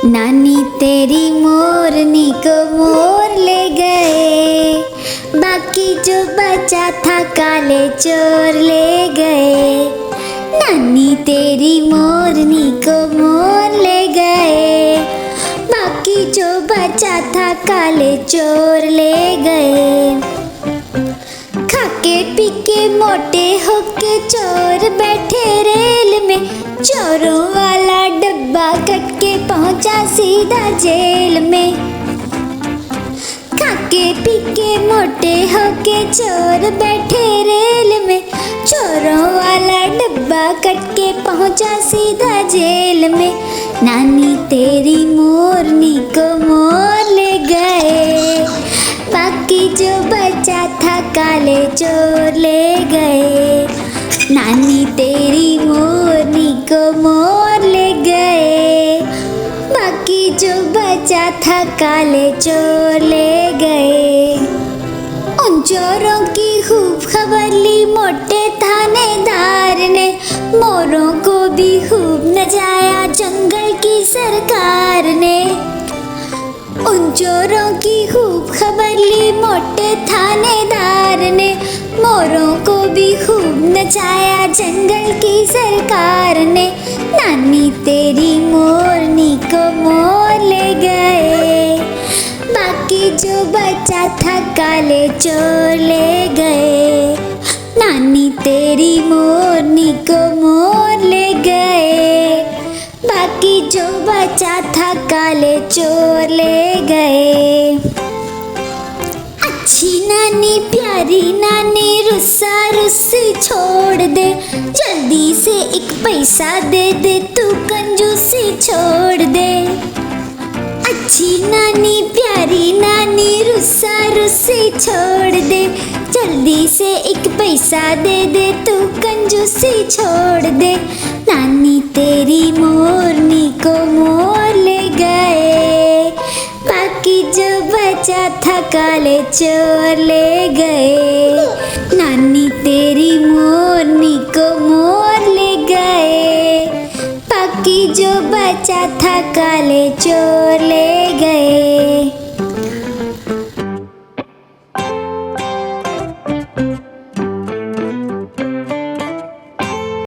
नानी तेरी मोरनी को मोर ले गए, बाकी जो बचा था काले चोर ले गए। नानी तेरी मोरनी को मोर ले गए, बाकी जो बचा था काले चोर ले गए। खाके पी के मोटे होके चोर बैठे रेल में, चोरों वाला डब्बा कट के पहुंचा सीधा जेल में। खाके पी के मोटे होके चोर बैठे रेल में, चोरों वाला डब्बा कट के पहुंचा सीधा जेल में। नानी तेरी मोरनी को मोर ले गए, बाकी जो बचा था काले चोर ले गए। नानी तेरी मोरनी को मोर ले गए, बाकी जो बचा था काले चोर ले गए। उन चोरों की खूब खबर ली मोटे थानेदार ने, मोरों को भी खूब नचाया जंगल की सरकार ने। उन चोरों की खूब खबर ली मोटे थानेदार ने, मोरों को भी खूब नचाया जंगल की सरकार ने। नानी तेरी मोरनी को मोर ले गए, बाकी जो बचा था काले चोर ले गए। नानी तेरी मोरनी को मोर ले गए, बाकी जो बचा था काले चोर ले गए। अच्छी नानी प्यारी नानी रुस्सा रुस्सी छोड़ दे, जल्दी से एक पैसा दे दे तू कंजूसी छोड़ दे। अच्छी नानी प्यारी नानी रुस्सा रुस्सी छोड़ दे, जल्दी से एक पैसा दे दे तू कंजूसी छोड़ दे। नानी तेरी मोरनी को मोर ले गए, बाकी जो बचा था काले चोर ले गए। नानी तेरी मोरनी को मोर ले गए, बाकी जो बचा था काले चोर ले गए।